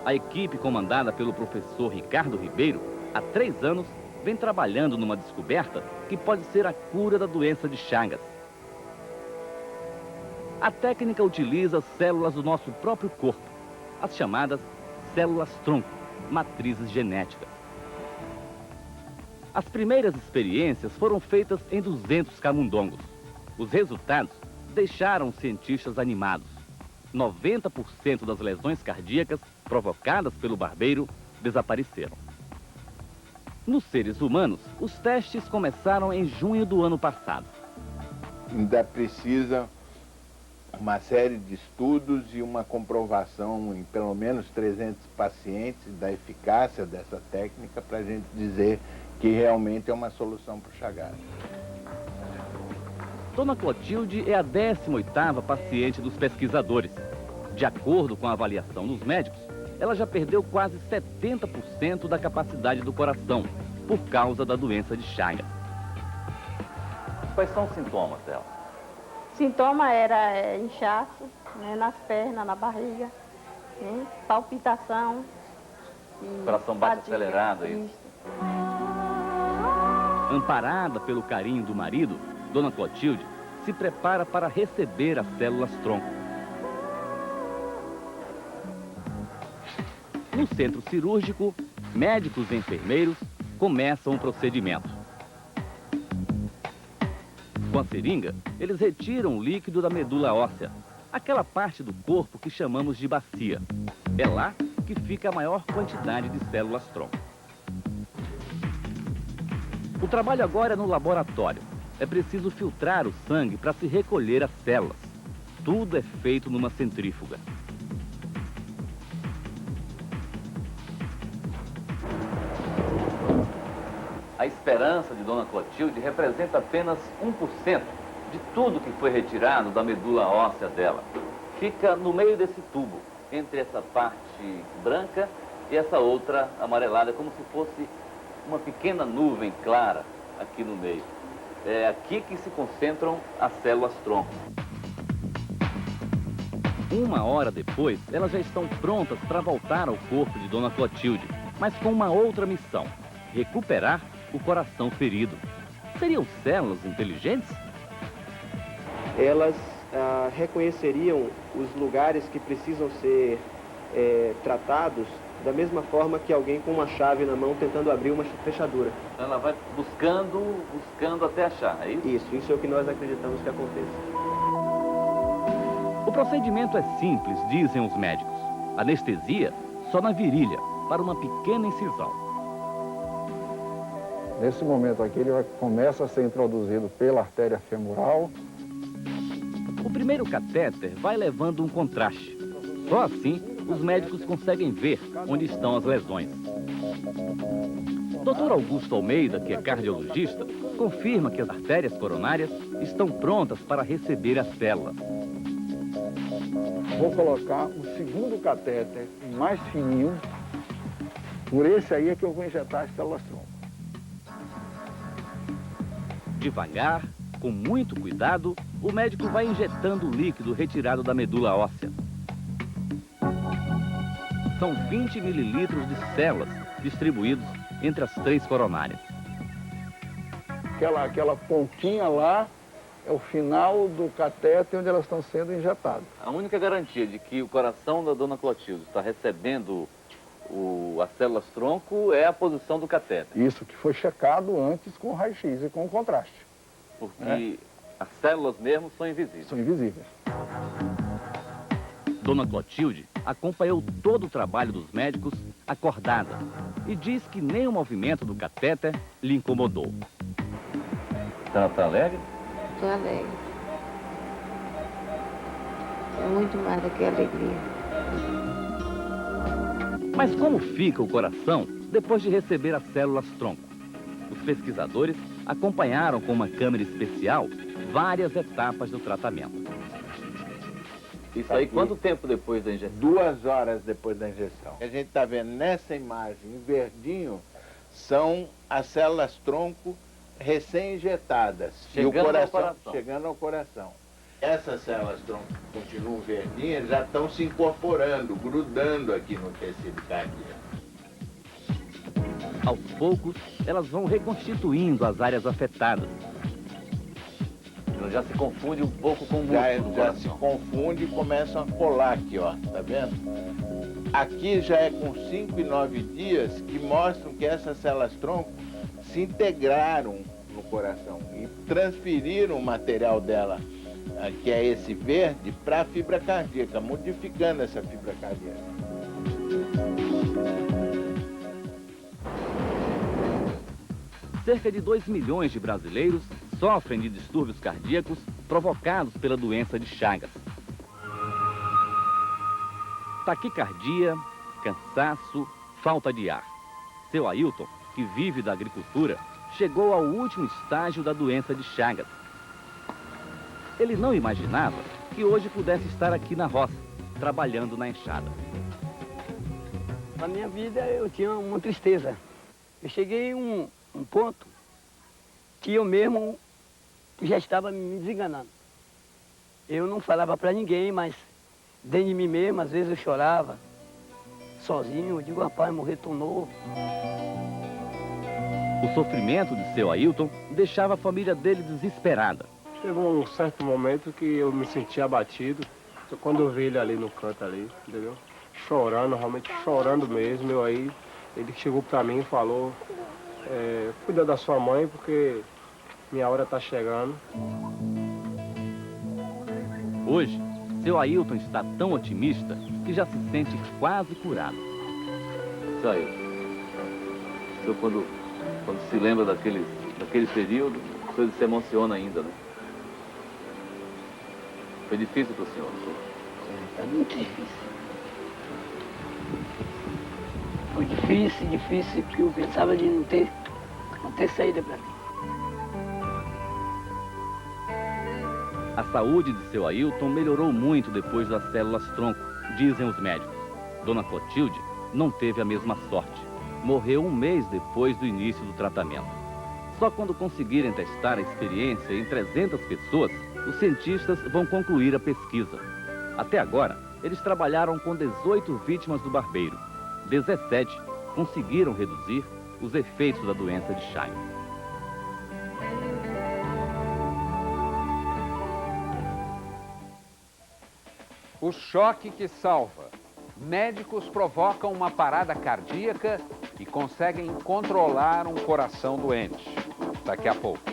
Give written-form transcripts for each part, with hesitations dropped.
A equipe comandada pelo professor Ricardo Ribeiro, há 3 anos, vem trabalhando numa descoberta que pode ser a cura da doença de Chagas. A técnica utiliza células do nosso próprio corpo, as chamadas células-tronco, matrizes genéticas. As primeiras experiências foram feitas em 200 camundongos. Os resultados deixaram os cientistas animados. 90% das lesões cardíacas provocadas pelo barbeiro desapareceram. Nos seres humanos, os testes começaram em junho do ano passado. Ainda precisa uma série de estudos e uma comprovação em pelo menos 300 pacientes da eficácia dessa técnica para a gente dizer que realmente é uma solução para o Chagas. Dona Clotilde é a 18ª paciente dos pesquisadores. De acordo com a avaliação dos médicos, ela já perdeu quase 70% da capacidade do coração por causa da doença de Chagas. Quais são os sintomas dela? O sintoma era inchaço, né, nas pernas, na barriga, né, palpitação. O coração bate acelerado, é isso? Amparada pelo carinho do marido, Dona Clotilde se prepara para receber as células-tronco. No centro cirúrgico, médicos e enfermeiros começam o procedimento. Com a seringa, eles retiram o líquido da medula óssea, aquela parte do corpo que chamamos de bacia. É lá que fica a maior quantidade de células-tronco. O trabalho agora é no laboratório. É preciso filtrar o sangue para se recolher as células. Tudo é feito numa centrífuga. A esperança de Dona Clotilde representa apenas 1% de tudo que foi retirado da medula óssea dela. Fica no meio desse tubo, entre essa parte branca e essa outra amarelada, como se fosse uma pequena nuvem clara aqui no meio. É aqui que se concentram as células-tronco. 1 hora depois, elas já estão prontas para voltar ao corpo de Dona Clotilde, mas com uma outra missão: recuperar o coração ferido. Seriam células inteligentes? Elas reconheceriam os lugares que precisam ser tratados da mesma forma que alguém com uma chave na mão tentando abrir uma fechadura. Então ela vai buscando até achar, é isso? Isso é o que nós acreditamos que aconteça. O procedimento é simples, dizem os médicos. Anestesia só na virilha, para uma pequena incisão. Nesse momento aqui, ele começa a ser introduzido pela artéria femoral. O primeiro catéter vai levando um contraste. Só assim, os médicos conseguem ver onde estão as lesões. Dr. Augusto Almeida, que é cardiologista, confirma que as artérias coronárias estão prontas para receber as células. Vou colocar o segundo catéter, mais fininho. Por esse aí é que eu vou injetar as células-tronco. Devagar, com muito cuidado, o médico vai injetando o líquido retirado da medula óssea. São 20 mililitros de células distribuídos entre as 3 coronárias. Aquela pontinha lá é o final do catéter onde elas estão sendo injetadas. A única garantia de que o coração da Dona Clotilde está recebendo as células-tronco é a posição do catéter. Isso, que foi checado antes com raio-x e com contraste. Porque as células mesmo são invisíveis. São invisíveis. Dona Clotilde acompanhou todo o trabalho dos médicos acordada e diz que nem o movimento do catéter lhe incomodou. Ela está alegre? Estou alegre. É muito mais do que alegria. Mas como fica o coração depois de receber as células-tronco? Os pesquisadores acompanharam com uma câmera especial várias etapas do tratamento. Isso aí, quanto tempo depois da injeção? 2 horas depois da injeção. A gente está vendo nessa imagem, em verdinho, são as células-tronco recém-injetadas. Chegando ao coração. Chegando ao coração. Essas células-tronco que continuam verdinhas já estão se incorporando, grudando aqui no tecido cardíaco. Aos poucos, elas vão reconstituindo as áreas afetadas. Já se confunde um pouco com o músculo do Já se coração. confunde e começam a colar aqui, ó, tá vendo? Aqui já é com 5 e 9 dias que mostram que essas células-tronco se integraram no coração e transferiram o material dela, que é esse verde, para a fibra cardíaca, modificando essa fibra cardíaca. Cerca de 2 milhões de brasileiros sofrem de distúrbios cardíacos provocados pela doença de Chagas. Taquicardia, cansaço, falta de ar. Seu Ailton, que vive da agricultura, chegou ao último estágio da doença de Chagas. Ele não imaginava que hoje pudesse estar aqui na roça, trabalhando na enxada. Na minha vida eu tinha uma tristeza. Eu cheguei a um ponto que eu mesmo já estava me desenganando. Eu não falava para ninguém, mas dentro de mim mesmo, às vezes eu chorava, sozinho. Eu digo, rapaz, morrer tão novo. O sofrimento de seu Ailton deixava a família dele desesperada. Chegou um certo momento que eu me senti abatido, quando eu vi ele ali no canto ali, entendeu? Chorando, realmente chorando mesmo. Ele chegou para mim e falou, cuida da sua mãe porque minha hora está chegando. Hoje, seu Ailton está tão otimista que já se sente quase curado. Seu Ailton, o senhor quando se lembra daquele período, o senhor se emociona ainda, né? Foi difícil para o senhor? Foi muito difícil. Foi difícil, porque eu pensava de não ter saída para mim. A saúde de seu Ailton melhorou muito depois das células-tronco, dizem os médicos. Dona Clotilde não teve a mesma sorte. Morreu um mês depois do início do tratamento. Só quando conseguirem testar a experiência em 300 pessoas, os cientistas vão concluir a pesquisa. Até agora, eles trabalharam com 18 vítimas do barbeiro. 17 conseguiram reduzir os efeitos da doença de Chagas. O choque que salva. Médicos provocam uma parada cardíaca e conseguem controlar um coração doente. Daqui a pouco. –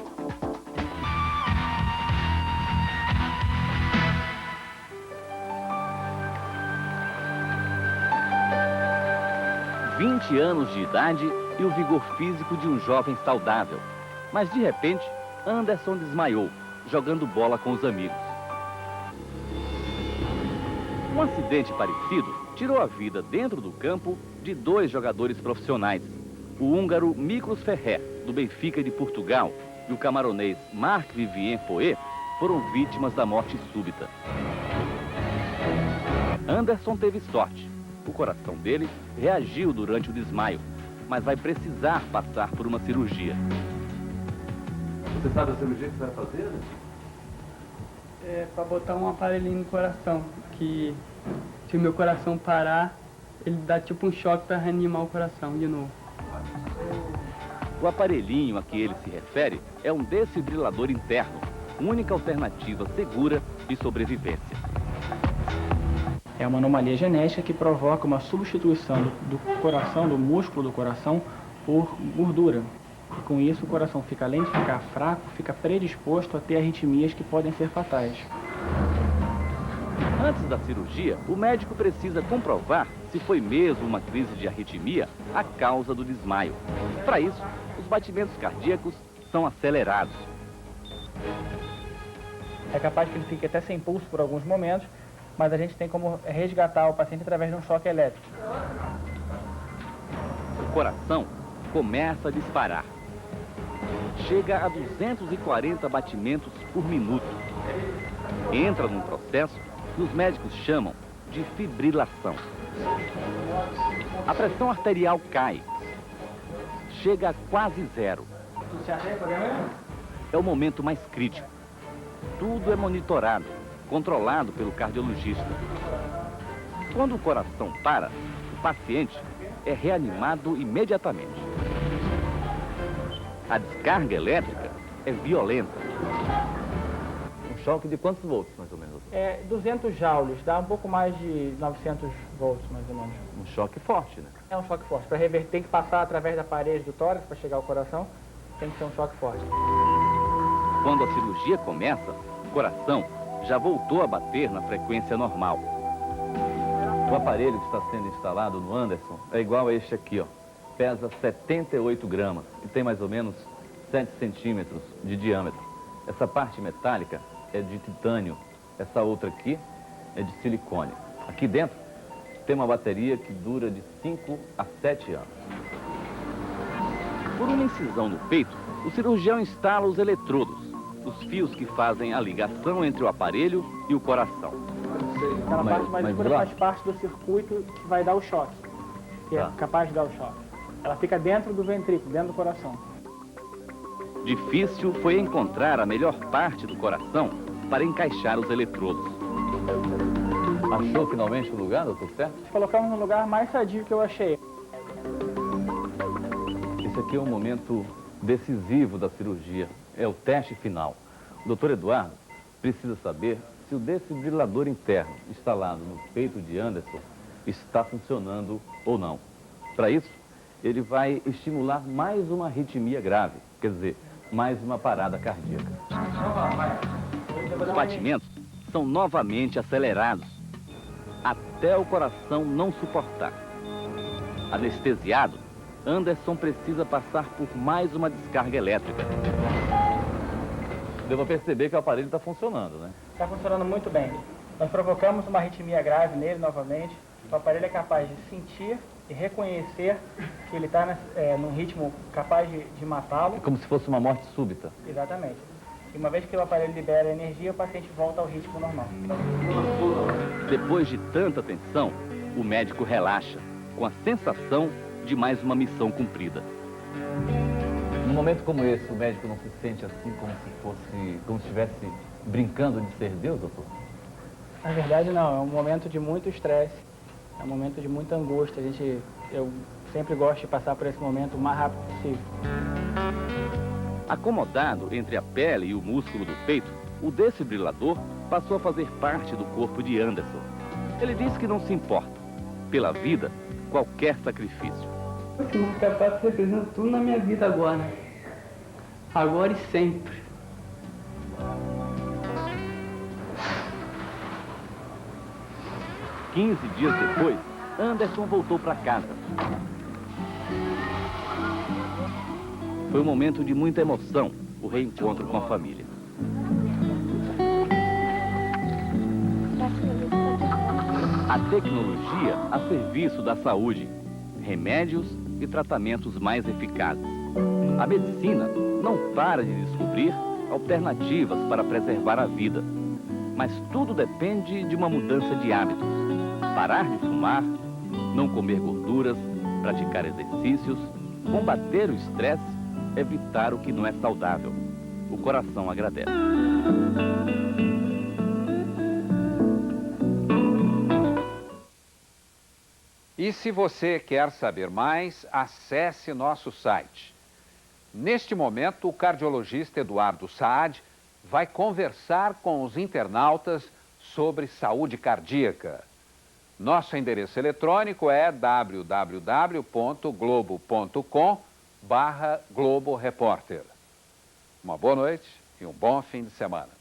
20 anos de idade e o vigor físico de um jovem saudável. Mas, de repente, Anderson desmaiou, jogando bola com os amigos. Um acidente parecido tirou a vida dentro do campo de 2 jogadores profissionais. O húngaro Miklos Ferrer, do Benfica de Portugal, e o camaronês Marc-Vivien Foé foram vítimas da morte súbita. Anderson teve sorte. O coração dele reagiu durante o desmaio, mas vai precisar passar por uma cirurgia. Você sabe a cirurgia que você vai fazer? É para botar um aparelhinho no coração, que se o meu coração parar, ele dá tipo um choque para reanimar o coração de novo. O aparelhinho a que ele se refere é um desfibrilador interno, única alternativa segura de sobrevivência. É uma anomalia genética que provoca uma substituição do coração, do músculo do coração, por gordura. E com isso o coração fica, além de ficar fraco, fica predisposto a ter arritmias que podem ser fatais. Antes da cirurgia, o médico precisa comprovar se foi mesmo uma crise de arritmia a causa do desmaio. Para isso, os batimentos cardíacos são acelerados. É capaz que ele fique até sem pulso por alguns momentos, mas a gente tem como resgatar o paciente através de um choque elétrico. O coração começa a disparar. Chega a 240 batimentos por minuto. Entra num processo que os médicos chamam de fibrilação. A pressão arterial cai. Chega a quase zero. É o momento mais crítico. Tudo é monitorado. controlado pelo cardiologista. Quando o coração para, o paciente é reanimado imediatamente. A descarga elétrica é violenta. Um choque de quantos volts, mais ou menos? É 200 joules, dá um pouco mais de 900 volts, mais ou menos. Um choque forte, né? É um choque forte. Para reverter, tem que passar através da parede do tórax para chegar ao coração. Tem que ser um choque forte. Quando a cirurgia começa, o coração já voltou a bater na frequência normal. O aparelho que está sendo instalado no Anderson é igual a este aqui, ó. Pesa 78 gramas e tem mais ou menos 7 centímetros de diâmetro. Essa parte metálica é de titânio, essa outra aqui é de silicone. Aqui dentro tem uma bateria que dura de 5 a 7 anos. Por uma incisão no peito, o cirurgião instala os eletrodos, os fios que fazem a ligação entre o aparelho e o coração. Aquela parte mais escura faz parte do circuito que vai dar o choque, que é capaz de dar o choque. Ela fica dentro do ventrículo, dentro do coração. Difícil foi encontrar a melhor parte do coração para encaixar os eletrodos. Achou finalmente o lugar, doutor, certo? Colocamos no lugar mais sadio que eu achei. Esse aqui é um momento decisivo da cirurgia, é o teste final. O doutor Eduardo precisa saber se o desfibrilador interno instalado no peito de Anderson está funcionando ou não. Para isso, ele vai estimular mais uma arritmia grave, quer dizer, mais uma parada cardíaca. Os batimentos são novamente acelerados, até o coração não suportar. Anestesiado, Anderson precisa passar por mais uma descarga elétrica. Deu para perceber que o aparelho está funcionando, né? Está funcionando muito bem. Nós provocamos uma arritmia grave nele novamente. O aparelho é capaz de sentir e reconhecer que ele está num ritmo capaz de matá-lo. É como se fosse uma morte súbita. Exatamente. E uma vez que o aparelho libera energia, o paciente volta ao ritmo normal. Depois de tanta tensão, o médico relaxa, com a sensação de mais uma missão cumprida. Num momento como esse, o médico não se sente assim como se estivesse brincando de ser Deus, doutor? Na verdade, não. É um momento de muito estresse, é um momento de muita angústia. Eu sempre gosto de passar por esse momento o mais rápido possível. Acomodado entre a pele e o músculo do peito, o desfibrilador passou a fazer parte do corpo de Anderson. Ele disse que não se importa. Pela vida, qualquer sacrifício. Esse marca-passo representa tudo na minha vida agora. Agora e sempre. – 15 dias depois, Anderson voltou para casa. Foi um momento de muita emoção, o reencontro com a família. A tecnologia a serviço da saúde, remédios e tratamentos mais eficazes. A medicina não para de descobrir alternativas para preservar a vida. Mas tudo depende de uma mudança de hábitos. Parar de fumar, não comer gorduras, praticar exercícios, combater o estresse, evitar o que não é saudável. O coração agradece. E se você quer saber mais, acesse nosso site. Neste momento, o cardiologista Eduardo Saad vai conversar com os internautas sobre saúde cardíaca. Nosso endereço eletrônico é www.globo.com/Globo Repórter. Uma boa noite e um bom fim de semana.